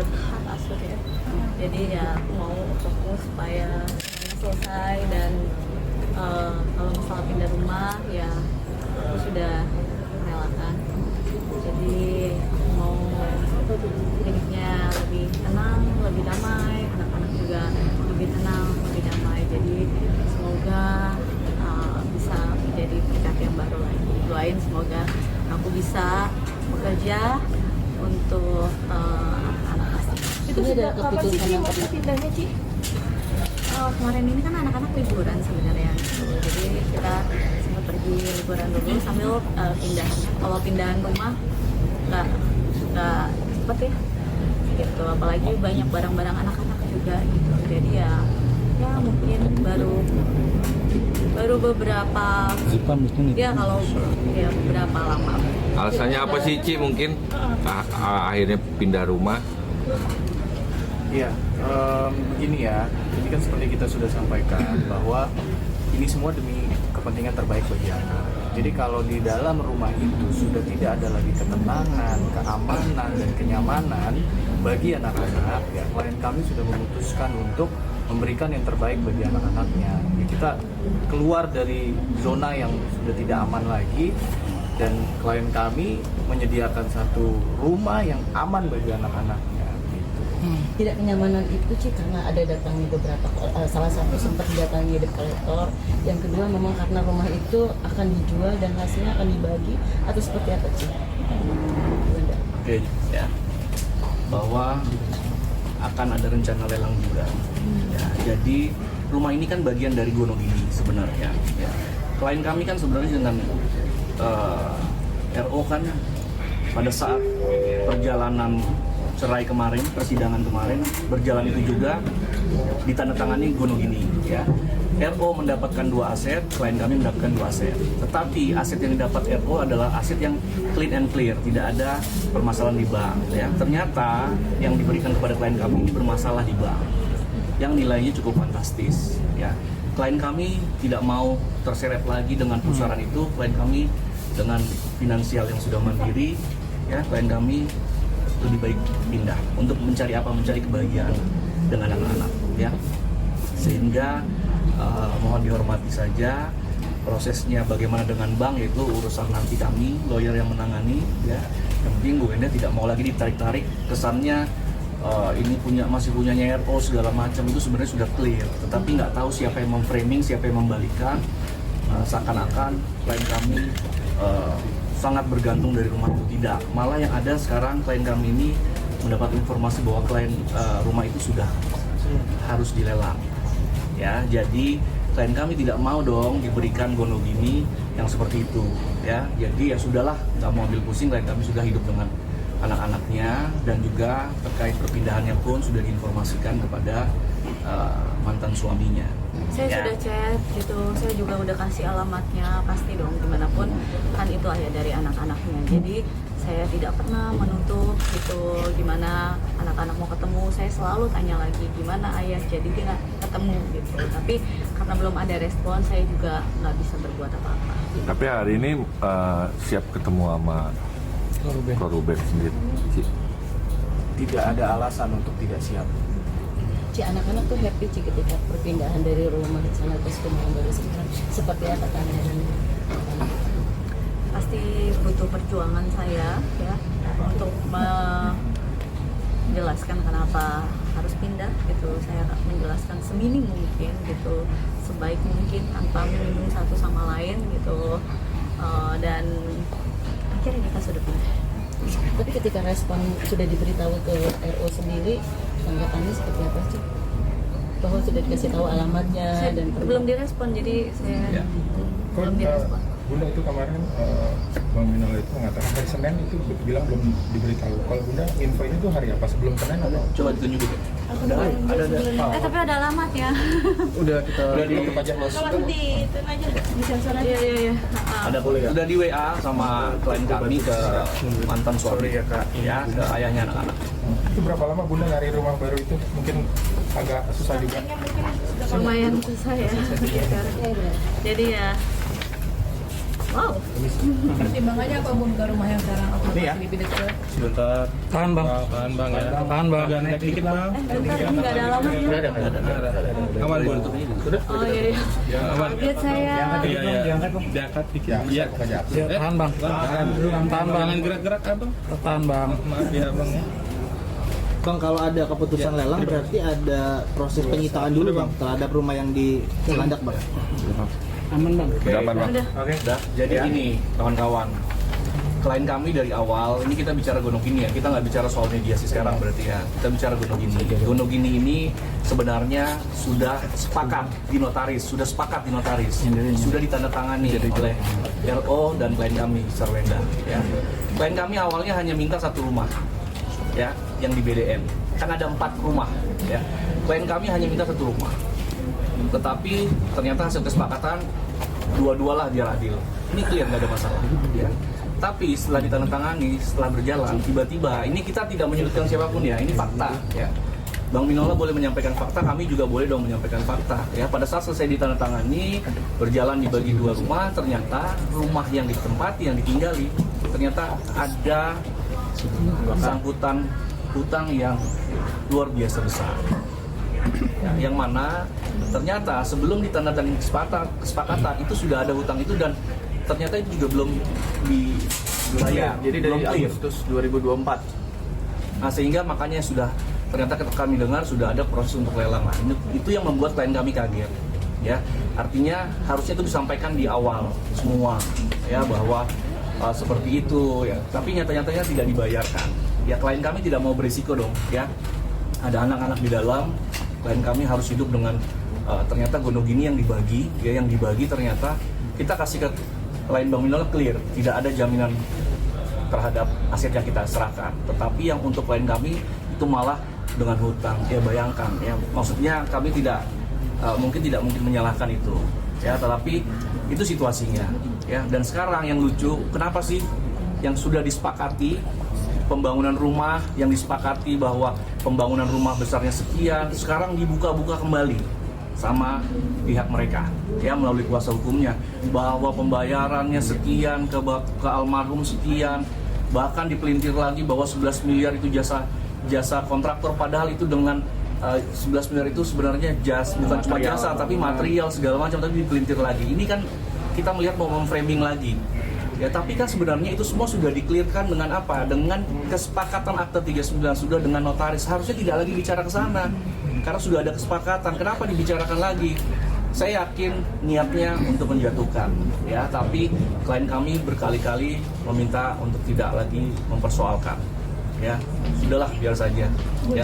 curhat asli ya. Jadi ya aku mau fokus supaya semuanya selesai dan kalau misalnya pindah rumah ya aku sudah merelakan. Jadi aku mau hidupnya lebih tenang, lebih damai, anak-anak juga lebih tenang, lebih damai. Jadi semoga bisa menjadi pernikahan yang baru lagi. Doain semoga aku bisa bekerja untuk anak-anak. Itu sudah kapan sih Ci mau pindahnya Ci? Kemarin ini kan anak-anak liburan sebenarnya, jadi kita sempat pergi liburan dulu sambil pindah. Kalau pindahan rumah nggak cepet ya, gitu. Apalagi banyak barang-barang anak-anak juga gitu. Jadi ya mungkin baru beberapa ya kalau ya beberapa lama. Alasannya apa sih Ci mungkin akhirnya pindah rumah? Iya, begini ya, ini kan seperti kita sudah sampaikan bahwa ini semua demi kepentingan terbaik bagi anak. Jadi kalau di dalam rumah itu sudah tidak ada lagi ketenangan, keamanan, dan kenyamanan bagi anak-anak, ya klien kami sudah memutuskan untuk memberikan yang terbaik bagi anak-anaknya. Ya, kita keluar dari zona yang sudah tidak aman lagi, dan klien kami menyediakan satu rumah yang aman bagi anak-anaknya. Tidak kenyamanan itu Ci karena ada datangi beberapa, salah satu sempat datangi debt collector, yang kedua memang karena rumah itu akan dijual dan hasilnya akan dibagi, atau seperti apa Ci? Oke, ya, bahwa akan ada rencana lelang juga. Ya, jadi rumah ini kan bagian dari Gonogini sebenarnya. Ya. Klien kami kan sebenarnya dengan RO kan pada saat perjalanan cerai kemarin, persidangan kemarin berjalan itu juga ditandatangani Gonogini. Ya. RO mendapatkan 2 aset, klien kami mendapatkan 2 aset. Tetapi aset yang didapat RO adalah aset yang clean and clear, tidak ada permasalahan di bank. Ya. Ternyata yang diberikan kepada klien kami ini bermasalah di bank, yang nilainya cukup fantastis. Ya. Klien kami tidak mau terseret lagi dengan pusaran itu. Klien kami dengan finansial yang sudah mandiri, ya, klien kami lebih baik pindah untuk mencari apa? Mencari kebahagiaan dengan anak-anak, ya. Sehingga mohon dihormati saja prosesnya bagaimana dengan bank, itu urusan nanti kami, lawyer yang menangani, ya. Yang penting Bu Wenda tidak mau lagi ditarik-tarik, kesannya ini masih punyanya RO segala macam, itu sebenarnya sudah clear, tetapi nggak tahu siapa yang memframing, siapa yang membalikan, seakan-akan klien kami sangat bergantung dari rumah itu. Tidak, malah yang ada sekarang klien kami ini mendapat informasi bahwa klien rumah itu sudah harus dilelang. Ya, jadi klien kami tidak mau dong diberikan Gonogini yang seperti itu. Ya, jadi ya sudahlah, nggak mau ambil pusing. Klien kami sudah hidup dengan anak-anaknya, dan juga terkait perpindahannya pun sudah diinformasikan kepada mantan suaminya. Saya Ya. sudah chat gitu, saya juga udah kasih alamatnya, pasti dong gimana pun kan itu ayah dari anak-anaknya. Jadi saya tidak pernah menutup gitu gimana anak-anak mau ketemu. Saya selalu tanya lagi gimana ayah, jadi dia nggak ketemu gitu. Tapi karena belum ada respon, saya juga nggak bisa berbuat apa-apa. Tapi hari ini siap ketemu sama Korubek sendiri. Tidak ada alasan untuk tidak siap. Ci, anak-anak tuh happy Ci ketika perpindahan dari rumah sana ke rumah yang baru sekarang. Seperti apa tanggapan? Pasti butuh perjuangan saya ya untuk menjelaskan kenapa harus pindah gitu. Saya akan menjelaskan seminim mungkin gitu, sebaik mungkin tanpa menyinggung satu sama lain gitu. Dan akhirnya kita sudah pindah. Tapi ketika respon sudah diberitahu ke RO sendiri, tanggapannya seperti apa sih? Bahwa sudah dikasih tahu alamatnya Saya dan belum direspon, jadi saya Ya. belum direspon. Bunda itu kemarin Bang Minol itu mengatakan hari Senin itu bilang belum diberitahu. Kalau Bunda info ini tuh hari apa? Sebelum Senin atau? Coba ditunjukin. Ada. Tapi ada alamat ya. Udah kita Udah aja. kalau di itu aja di sensor aja. Iya. Ada sudah di WA sama klien kami ke mantan suami, Sorry ya, Kak. ya, ke ayahnya anak-anak. Itu berapa lama Bunda nyari rumah baru itu? Mungkin agak susah juga. Lumayan susah ya. Jadi ya Wow. Pertimbangannya apa Bu buka rumah yang sekarang Ini ya. masih di bidik tuh? Sebentar. Tahan bang. Tahan bang ya. Tahan bang. Agak naik dikit bang. Bentar, ini nggak ada alamatnya. Udah ada. Aman bun. Sudah? Oh iya, iya. Ya aman. Kaget saya. Iya iya. Diangkat dikit. Iya. Ya, tahan bang. Tahan bang. Jangan gerak-gerak abang. Tahan bang. Maaf ya bang ya. Bang, kalau ada keputusan lelang berarti ada proses penyitaan dulu bang terhadap rumah yang di Cilandak bang. Aman bang. Udah aman bang. Udah. Udah. Jadi ini kawan-kawan, klien kami dari awal, ini kita bicara Gonogini ya, kita nggak bicara soal mediasi sekarang berarti ya, kita bicara Gonogini. Gonogini ini sebenarnya sudah sepakat di notaris, sudah ditandatangani oleh RO dan klien kami, Sarwenda. Ya. Klien kami awalnya hanya minta satu rumah, ya, yang di BDN. Kan ada 4 rumah, ya. Klien kami hanya minta satu rumah. Tetapi ternyata hasil kesepakatan dua-dualah biar adil. Ini clear, nggak ada masalah. Ya. Tapi setelah ditandatangani, setelah berjalan, tiba-tiba ini kita tidak menyebutkan siapapun ya, ini fakta. Ya. Bang Minola boleh menyampaikan fakta, kami juga boleh dong menyampaikan fakta. Ya, pada saat selesai ditandatangani, berjalan dibagi 2 rumah, ternyata rumah yang ditempati, yang ditinggali, ternyata ada sangkutan hutang yang luar biasa besar. Ya, yang mana ternyata sebelum ditandatangani kesepakatan itu sudah ada hutang itu dan ternyata itu juga belum dibayar. Jadi belum dari clear. Agustus 2024. Nah, sehingga makanya sudah ternyata kami dengar sudah ada proses untuk lelang. Nah, itu yang membuat klien kami kaget. Ya, artinya harusnya itu disampaikan di awal semua ya bahwa seperti itu ya. Tapi nyata-nyatanya tidak dibayarkan. Ya, klien kami tidak mau berisiko dong ya. Ada anak-anak di dalam, klien kami harus hidup dengan ternyata Gonogini yang dibagi, ya, yang dibagi ternyata kita kasih ke klien Bang Minola clear, tidak ada jaminan terhadap aset yang kita serahkan. Tetapi yang untuk klien kami itu malah dengan hutang. Ya bayangkan, ya maksudnya kami tidak mungkin menyalahkan itu, ya. Tetapi itu situasinya, ya. Dan sekarang yang lucu, kenapa sih yang sudah disepakati pembangunan rumah yang disepakati bahwa pembangunan rumah besarnya sekian, sekarang dibuka-buka kembali sama pihak mereka ya melalui kuasa hukumnya bahwa pembayarannya sekian ke almarhum sekian, bahkan dipelintir lagi bahwa 11 miliar itu jasa kontraktor, padahal itu dengan 11 miliar itu sebenarnya bukan cuma jasa tapi material segala macam, tapi dipelintir lagi. Ini kan kita melihat mau memframing lagi. Ya, tapi kan sebenarnya itu semua sudah diklirkan dengan apa? Dengan kesepakatan akta 39, sudah dengan notaris. Harusnya tidak lagi bicara ke sana. Karena sudah ada kesepakatan. Kenapa dibicarakan lagi? Saya yakin niatnya untuk menjatuhkan, ya. Tapi klien kami berkali-kali meminta untuk tidak lagi mempersoalkan. Ya, sudahlah biar saja. Ya.